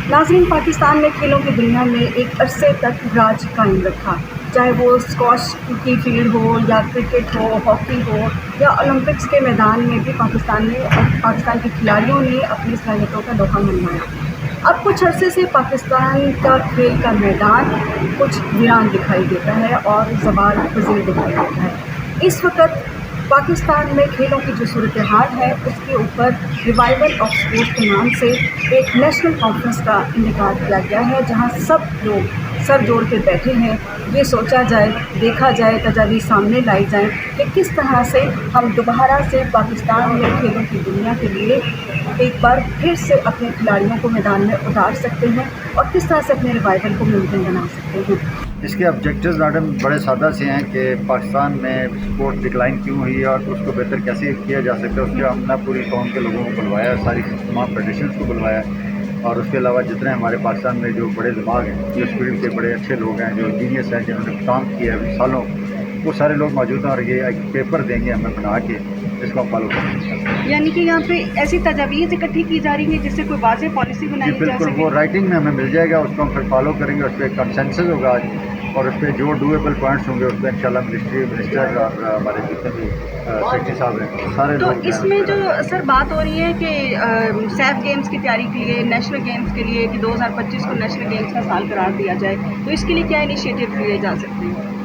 नाज़रीन, पाकिस्तान ने खेलों की दुनिया में एक अरसे तक राज कायम रखा। चाहे वो स्क्वॉश की फील्ड हो या क्रिकेट हो, हॉकी हो या ओलंपिक्स के मैदान में भी पाकिस्तान के खिलाड़ियों ने अपनी सलाहियतों का लोहा मनवाया। अब कुछ अरसे से पाकिस्तान का खेल का मैदान कुछ वीरान दिखाई देता है और ज़वाल पज़ीर दिखाई देता है। इस वक्त पाकिस्तान में खेलों की जो सूरत हाल है उसके ऊपर रिवाइवल ऑफ स्पोर्ट्स के नाम से एक नेशनल कॉन्फ्रेंस का इनेकाद किया गया है, जहां सब लोग सर जोड़ के बैठे हैं। ये सोचा जाए, देखा जाए, तजावीज़ सामने लाई जाए कि किस तरह से हम दोबारा से पाकिस्तान में खेलों की दुनिया के लिए एक बार फिर से अपने खिलाड़ियों को मैदान में उतार सकते हैं और किस तरह से अपने रिवाइवल को मुमकिन बना सकते हैं। इसके ऑब्जेक्टिव्स मैडम बड़े सादा से हैं कि पाकिस्तान में स्पोर्ट्स डिक्लाइन क्यों हुई है और उसको बेहतर कैसे किया जा सकता है। उसके हमने पूरी कौम के लोगों को बुलवाया, सारी तमाम फेडरेशंस को बुलवाया और उसके अलावा जितने हमारे पाकिस्तान में जो बड़े दिमाग हैं, जो फील्ड के बड़े अच्छे लोग हैं, जो इंजीनियर्स हैं, जिन्होंने काम किया है सालों, वो सारे लोग मौजूद हैं और ये एक पेपर देंगे हमें बना के, जिसको हम फॉलो करेंगे। यानी कि यहाँ पे ऐसी तजावीज़ इकट्ठी की जा रही है जिससे कोई वाज़ेह पॉलिसी बनाई जा बिल्कुल, सके। वो राइटिंग में हमें मिल जाएगा, उसको हम फिर फॉलो करेंगे। उस पर कंसेंसस होगा और उस पर जो डूएबल पॉइंट्स होंगे उस पर इंशाल्लाह मिनिस्टर और हमारे जितने भी सेक्रेटरी साहब हैं सारे तो लोग इसमें जो सर बात हो रही है कि सैफ गेम्स की तैयारी के लिए, नेशनल गेम्स के लिए कि 2025 को नेशनल गेम्स का साल करार दिया जाए, तो इसके लिए क्या इनिशिएटिव लिए जा सकते हैं?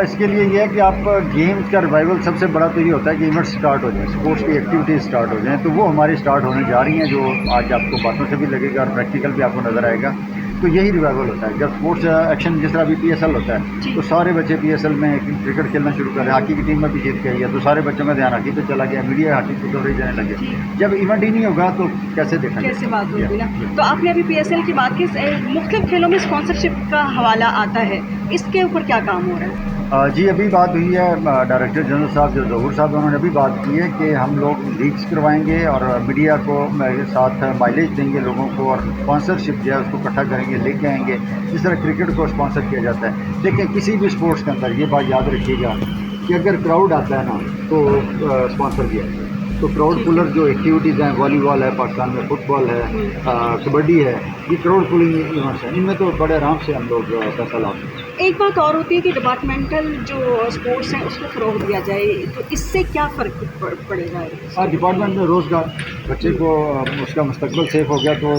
इसके लिए ये है कि आप गेम्स का रिवाइवल सबसे बड़ा तो ये होता है कि इवेंट स्टार्ट हो जाए, स्पोर्ट्स की एक्टिविटीज़ स्टार्ट हो जाएँ, तो वो हमारी स्टार्ट होने जा रही हैं, जो आज आपको बातों से भी लगेगा और प्रैक्टिकल भी आपको नज़र आएगा। तो यही रिवाइवल होता है जब स्पोर्ट्स एक्शन, जिस तरह अभी PSL होता है तो सारे बच्चे PSL में क्रिकेट खेलना शुरू करें। हॉकी की टीम में भी जीत के आई है तो सारे बच्चों का ध्यान हॉकी पे चला गया, मीडिया हॉकी को कवरेज देने लगे। जब इवेंट ही नहीं होगा तो कैसे देखा, कैसे बात होगी ना। तो आपने अभी PSL की बात की, मुख्तलिफ खेलों में स्पॉन्सरशिप का हवाला आता है, इसके ऊपर क्या काम हो रहा है? जी अभी बात हुई है डायरेक्टर जनरल साहब जो ज़हूर साहब, उन्होंने अभी बात की है कि हम लोग लीग्स करवाएंगे और मीडिया को साथ माइलेज देंगे लोगों को और स्पॉन्सरशिप जो है उसको इकट्ठा करेंगे, लेके आएंगे। जिस तरह क्रिकेट को स्पॉन्सर किया जाता है, देखिए किसी भी स्पोर्ट्स के अंदर ये बात याद रखिएगा कि अगर क्राउड आता है ना तो स्पॉन्सर किया जाता है। तो क्राउड पुलर जो एक्टिविटीज़ हैं, वॉलीबॉल है पाकिस्तान में, फुटबॉल है, कबड्डी है, ये क्राउड पुलिंग इवेंट्स हैं, इनमें तो बड़े आराम से हम लोग पैसा ला सकते हैं। एक बात और होती है कि डिपार्टमेंटल जो स्पोर्ट्स हैं उसको फ़रोग़ दिया जाए, तो इससे क्या फ़र्क पड़ेगा? डिपार्टमेंट में रोज़गार, बच्चे को उसका मुस्तकबिल सेफ हो गया तो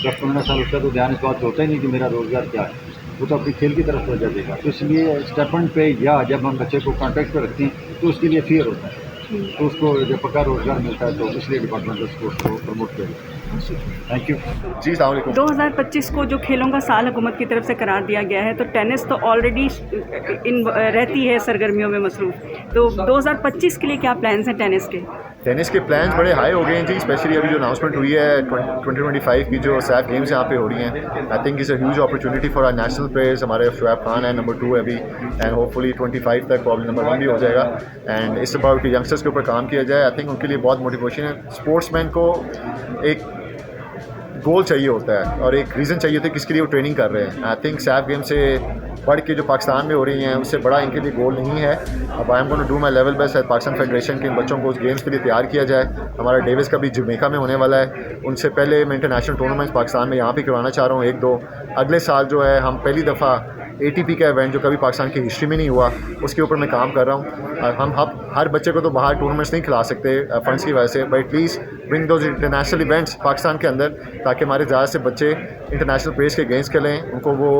10-15 साल उसका तो ध्यान इस बात पे होता ही नहीं कि मेरा रोज़गार क्या है, वो तो अपनी खेल की तरफ तवज्जो देगा। तो इसलिए स्टेपन पे या जब हम बच्चे को कॉन्ट्रैक्ट पर रखते हैं तो उसके लिए फेयर होता है, तो उसको जब पक्का रोज़गार मिलता है तो इसलिए डिपार्टमेंटल स्पोर्ट्स को प्रमोट किया जाता है। थैंक यू जी। अस्सलाम वालेकुम। 2025 को जो खेलों का साल हुकूमत की तरफ से करार दिया गया है, तो टेनिस तो ऑलरेडी रहती है सरगर्मियों में मसरूफ़, तो 2025 के लिए क्या प्लान्स हैं टेनिस के? टेनिस के प्लान्स बड़े हाई हो गए हैं जी, स्पेशली अभी जो अनाउंसमेंट हुई है 2025 की जो सैफ गेम्स यहाँ पे हो रही हैं। I think is a huge opportunity for our national players. हमारे शुएब खान है नंबर 2 अभी, एंड होपफुली 25 तक प्रॉब्लम नंबर 1 भी हो जाएगा। एंड इस अबाउट कि यंगस्टर्स के ऊपर काम किया जाए, आई थिंक उनके लिए बहुत मोटिवेशन है। स्पोर्ट्समैन को एक गोल चाहिए होता है और एक रीज़न चाहिए होता है किसके लिए वो ट्रेनिंग कर रहे हैं। आई थिंक सैफ गेम से बढ़ के जो पाकिस्तान में हो रही हैं उससे बड़ा इनके लिए गोल नहीं है। अब I am going to do my level best at Pakistan federation के इन बच्चों को उस गेम्स के लिए तैयार किया जाए। हमारा डेविस का भी जमैका में होने वाला है, उनसे पहले मैं इंटरनेशनल टूर्नामेंट्स पाकिस्तान में यहाँ पे करवाना चाह रहा हूँ 1-2। अगले साल जो है हम पहली दफ़ा ATP का इवेंट जो कभी पाकिस्तान की हिस्ट्री में नहीं हुआ उसके ऊपर मैं काम कर रहा हूँ। हम हर बच्चे को तो बाहर टूर्नामेंट्स नहीं खिला सकते फंड्स की वजह से, but at least bring those international events Pakistan के अंदर, ताकि हमारे ज़्यादा से बच्चे इंटरनेशनल प्लेयर्स के अगेंस्ट खेलें, उनको वो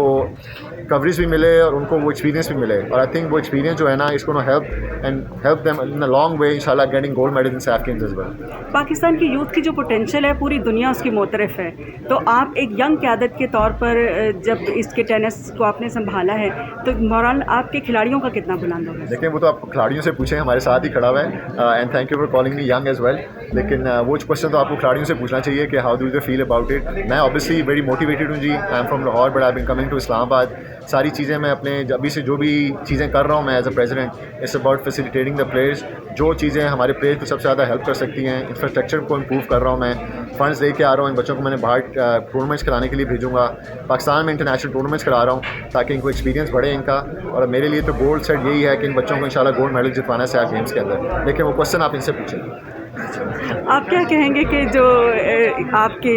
कवरेज भी मिले और उनको वो एक्सपीरियंस भी मिले। और आई थिंक वो एक्सपीरियंस जो है ना इसको help them in a long way इंशाल्लाह getting gold medal in SAF games as well. Pakistan की यूथ की जो पोटेंशियल है पूरी दुनिया उसकी मोतरफ है, तो आप एक यंग क़यादत के तौर पर जब इसके टेनिस को आपने संभाला है तो मोरल आपके खिलाड़ियों का कितना बुलंद होगा? देखिए वो तो आप खिलाड़ियों से पूछें, हमारे साथ ही खड़ा हुआ है, and thank you for calling me young as well. लेकिन वो क्वेश्चन तो आपको खिलाड़ियों से पूछना चाहिए कि how do they feel about it. मैं ऑब्वियसली वेरी मोटिवेटेड हूँ जी, I am from Lahore but I been coming to Islamabad. सारी चीज़ें मैं अपने अभी से जो भी चीज़ें कर रहा हूँ मैं as a president, it's about facilitating the players. जो चीज़ें हमारे प्लेयर्स को सबसे ज़्यादा हेल्प कर सकती हैं, इंफ्रास्ट्रक्चर को इम्प्रूव कर रहा हूँ मैं, फंड्स लेके आ रहा हूँ। इन बच्चों को मैंने बाहर टूर्नामेंट्स कराने के लिए भेजूँगा, पाकिस्तान में इंटरनेशनल टूर्नामेंट्स करा रहा हूँ ताकि इनको एक्सपीरियंस बढ़े इनका। और मेरे लिए तो गोल सेट यही है कि इन बच्चों को इंशाल्लाह गोल्ड मेडल जितवाना है सैफ गेम्स के अंदर। लेकिन वो क्वेश्चन आप इनसे पूछें। आप क्या कहेंगे कि जो आपके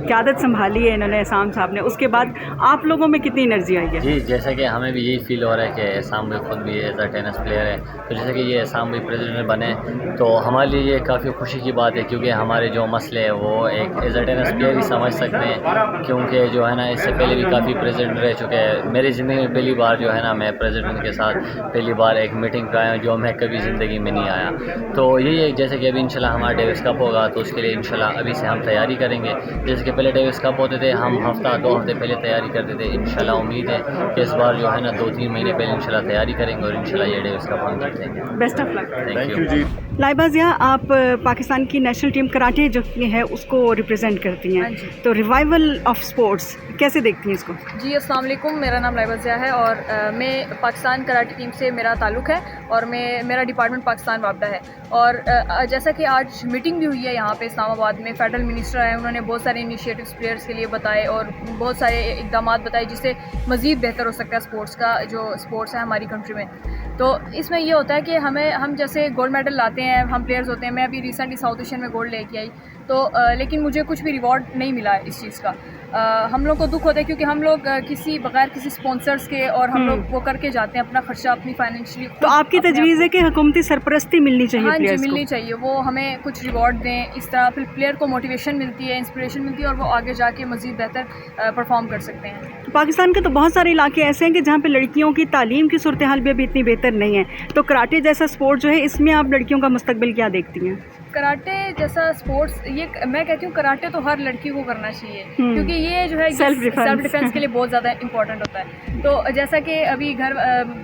क़यादत संभाली है इन्होंने एहसान साहब ने, उसके बाद आप लोगों में कितनी एनर्जी आई है? जी, जैसा कि हमें भी यही फील हो रहा है कि एहसान भाई ख़ुद भी एज अ टेनिस प्लेयर है, तो जैसे कि ये एहसान भाई प्रेसिडेंट बने तो हमारे लिए ये काफ़ी खुशी की बात है, क्योंकि हमारे जो मसले हैं वो एक एज अ टेनिस प्लेयर ही समझ सकते हैं, क्योंकि जो है ना इससे पहले भी काफ़ी प्रेसिडेंट रह चुके हैं। मेरी ज़िंदगी में पहली बार जो है ना मैं प्रेसिडेंट के साथ पहली बार एक मीटिंग पे आया हूँ, जो मैं कभी ज़िंदगी में नहीं आया। तो यही है, जैसे कि अभी इंशाल्लाह हमारा डेविस कप होगा तो उसके लिए इंशाल्लाह अभी से हम तैयारी करेंगे। जैसे कि पहले डेविस कप होते थे, हम हफ़्ता 2 हफ़्ते पहले तैयारी करते थे। इंशाल्लाह उम्मीद है कि इस बार जो है ना 2-3 महीने पहले इंशाल्लाह तैयारी करेंगे और इंशाल्लाह ये डेविस कप हम जीतेंगे। Best of luck. Thank you जी। लाइबा ज़िया, आप पाकिस्तान की नेशनल टीम कराटे जो की है उसको रिप्रेजेंट करती हैं, तो रिवाइवल ऑफ स्पोर्ट्स कैसे देखती हैं इसको? जी, अस्सलाम वालेकुम, मेरा नाम लाइबा ज़िया है और मैं पाकिस्तान कराटे टीम से मेरा ताल्लुक़ है और मेरा डिपार्टमेंट पाकिस्तान वापडा है। और जैसा कि आज मीटिंग भी हुई है यहाँ पे इस्लामाबाद में, फेडरल मिनिस्टर आए, उन्होंने बहुत सारे इनिशिएटिव्स प्लेयर्स के लिए बताए और बहुत सारे इक़दाम बताए जिससे मज़ीद बेहतर हो सकता है स्पोर्ट्स का, जो स्पोर्ट्स है हमारी कंट्री में। तो इसमें ये होता है कि हम जैसे गोल्ड मेडल लाते हैं, हम प्लेयर्स होते हैं, मैं अभी रिसेंटली साउथ एशियन में गोल्ड लेके आई, तो लेकिन मुझे कुछ भी रिवॉर्ड नहीं मिला इस चीज़ का। हम लोग को दुख होता है क्योंकि हम लोग बग़ैर किसी स्पॉन्सर्स के और हम लोग वो करके जाते हैं अपना ख़र्चा अपनी फाइनेंशियली। तो आपकी तजवीज़ है कि हुकूमती सरपरस्ती मिलनी चाहिए? हाँ जी, मिलनी चाहिए, वो हमें कुछ रिवॉर्ड दें, इस तरह फिर प्लेयर को मोटिवेशन मिलती है, इंस्पिरेशन मिलती है और वो आगे जाके मज़ीद बेहतर परफॉर्म कर सकते हैं। पाकिस्तान के तो बहुत सारे इलाके ऐसे हैं कि जहाँ पे लड़कियों की तालीम की सूरत हाल भी अभी इतनी बेहतर नहीं है, तो कराटे जैसा स्पोर्ट जो है इसमें आप लड़कियों का मुस्तकबिल क्या देखती हैं? कराटे जैसा स्पोर्ट्स, ये मैं कहती हूँ कराटे तो हर लड़की को करना चाहिए, क्योंकि ये जो है सेल्फ डिफेंस के लिए बहुत ज़्यादा इंपॉर्टेंट होता है। तो जैसा कि अभी घर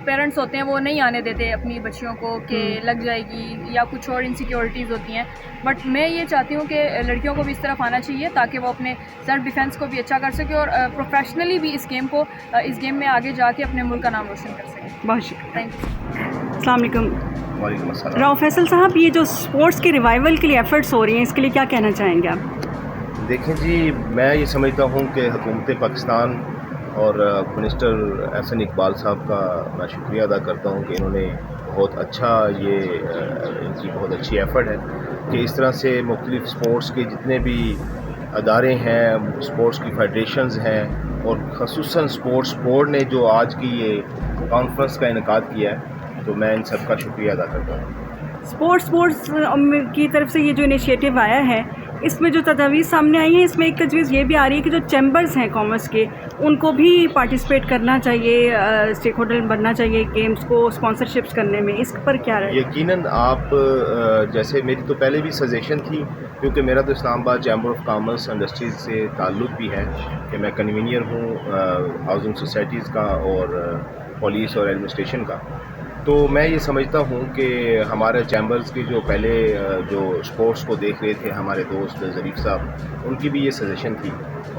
पेरेंट्स होते हैं वो नहीं आने देते अपनी बच्चियों को कि लग जाएगी या कुछ और इनसिक्योरिटीज़ होती हैं, बट मैं ये चाहती हूँ कि लड़कियों को भी इस तरफ आना चाहिए ताकि वो अपने सेल्फ डिफेंस को भी अच्छा कर सके और प्रोफेशनली भी इस गेम में आगे जाके अपने मुल्क का नाम रोशन कर सके। बहुत शुक्रिया, थैंक यू। अस्सलाम वालेकुम। राव फैसल साहब, ये जो स्पोर्ट्स के रिवाइवल के लिए एफर्ट्स हो रही हैं, इसके लिए क्या कहना चाहेंगे आप? देखें जी, मैं ये समझता हूँ कि हुकूमत पाकिस्तान और मिनिस्टर एहसन इकबाल साहब का मैं शुक्रिया अदा करता हूँ कि इन्होंने बहुत अच्छा इनकी बहुत अच्छी एफ़र्ट है कि इस तरह से मुख्तलिफ़ स्पोर्ट्स के जितने भी अदारे हैं, स्पोर्ट्स की फेडरेशंस हैं और ख़ुसूसन स्पोर्ट्स बोर्ड ने जो आज की ये कॉन्फ्रेंस का इनेकाद किया है, तो मैं इन सब का शुक्रिया अदा करता हूँ। स्पोर्ट्स की तरफ से ये जो इनिशिएटिव आया है, इसमें जो तजवीज़ सामने आई है, इसमें एक तजवीज़ ये भी आ रही है कि जो चैम्बर्स हैं कॉमर्स के, उनको भी पार्टिसिपेट करना चाहिए, स्टेक होल्डर बनना चाहिए गेम्स को स्पॉन्सरशिप्स करने में, इस पर क्या रहे? यकीनन आप जैसे मेरी तो पहले भी सजेशन थी, क्योंकि मेरा तो Islamabad chamber of commerce industries से ताल्लुक़ भी है कि मैं कन्वीनियर हूँ हाउसिंग सोसाइटीज़ का और पुलिस और एडमिनिस्ट्रेशन का। तो मैं ये समझता हूँ कि हमारे चैम्बर्स के जो पहले जो स्पोर्ट्स को देख रहे थे हमारे दोस्त ज़रीफ़ साहब, उनकी भी ये सजेशन थी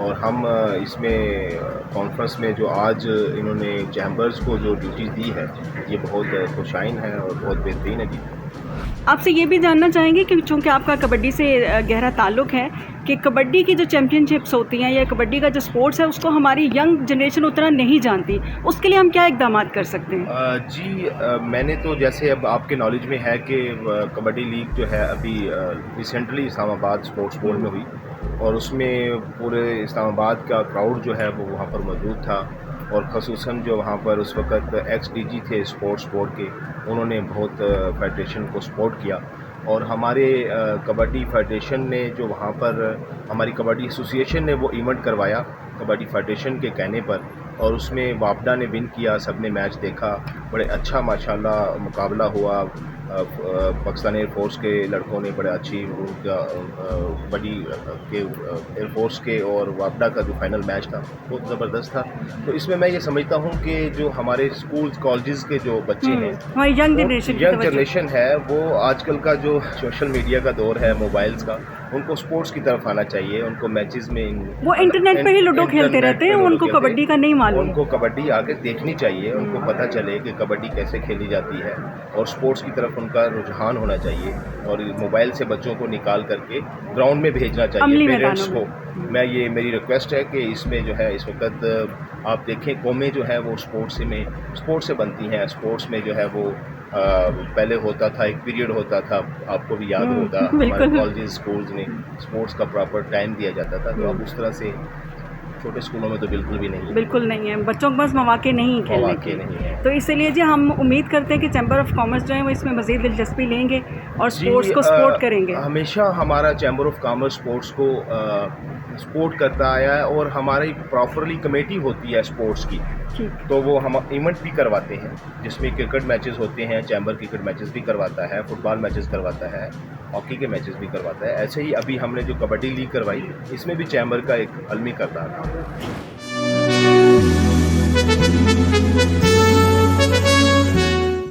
और हम इसमें कॉन्फ्रेंस में जो आज इन्होंने चैम्बर्स को जो ड्यूटीज़ दी है, ये बहुत खुशाइन है और बहुत बेहतरीन है जी। आपसे ये भी जानना चाहेंगे कि चूँकि आपका कबड्डी से गहरा ताल्लुक़ है, कि कबड्डी की जो चैम्पियनशिप्स होती हैं या कबड्डी का जो स्पोर्ट्स है उसको हमारी यंग जनरेशन उतना नहीं जानती, उसके लिए हम क्या इक़दाम कर सकते हैं? जी, मैंने तो जैसे अब आपके नॉलेज में है कि कबड्डी लीग जो है अभी रिसेंटली इस्लामाबाद स्पोर्ट्स बोर्ड में हुई और उसमें पूरे इस्लामाबाद का क्राउड जो है वो वहाँ पर मौजूद था और ख़ुसूसन जो वहाँ पर उस वक़्त एक्स-डीजी थे स्पोर्ट्स बोर्ड के, उन्होंने बहुत फेडरेशन को सपोर्ट किया और हमारे कबड्डी फेडरेशन ने जो वहाँ पर हमारी कबड्डी एसोसिएशन ने वो इवेंट करवाया कबड्डी फेडरेशन के कहने पर और उसमें वापडा ने विन किया। सब ने मैच देखा, बड़े अच्छा माशाल्लाह मुकाबला हुआ। पाकिस्तान एयरफोर्स के लड़कों ने बड़े अच्छी कबड्डी के एयरफोर्स के और वापडा का जो फाइनल मैच था बहुत ज़बरदस्त था। तो इसमें मैं ये समझता हूँ कि जो हमारे स्कूल्स कॉलेजेस के जो बच्चे हैं, यंग जनरेशन है, वो आजकल का जो सोशल मीडिया का दौर है, मोबाइल्स का, उनको स्पोर्ट्स की तरफ आना चाहिए। उनको मैचेस में वो इंटरनेट पे ही लूडो खेलते रहते हैं, उनको कबड्डी का नहीं मालूम। उनको कबड्डी आगे देखनी चाहिए, उनको पता चले कि कबड्डी कैसे खेली जाती है और स्पोर्ट्स की तरफ उनका रुझान होना चाहिए और मोबाइल से बच्चों को निकाल करके ग्राउंड में भेजना चाहिए पेरेंट्स को। मैं ये मेरी रिक्वेस्ट है कि इसमें जो है इस वक्त आप देखें कौमें जो है वो स्पोर्ट्स से बनती हैं, स्पोर्ट्स में जो है वो पहले होता था, एक पीरियड होता था, आपको भी याद होगा, हमारे कॉलेज स्कूल्स में स्पोर्ट्स का प्रॉपर टाइम दिया जाता था। तो अब उस तरह से छोटे स्कूलों में तो बिल्कुल भी नहीं है, बिल्कुल नहीं है, बच्चों के पास मौके नहीं खेलने मौके के। नहीं है। तो इसीलिए जी हम उम्मीद करते हैं कि चैम्बर ऑफ कॉमर्स जो है वो इसमें मज़ीद दिलचस्पी लेंगे और स्पोर्ट्स को सपोर्ट करेंगे। हमेशा हमारा चैम्बर ऑफ कॉमर्स स्पोर्ट्स को सपोर्ट करता आया है और हमारी प्रॉपरली कमेटी होती है स्पोर्ट्स की, ठीक। तो वो हम इवेंट भी करवाते हैं जिसमें क्रिकेट मैचेस होते हैं, चैम्बर क्रिकेट मैचेस भी करवाता है, फुटबॉल मैचेस करवाता है, हॉकी के मैचेस भी करवाता है। ऐसे ही अभी हमने जो कबड्डी लीग करवाई, इसमें भी चैम्बर का एक अलमी करदार था।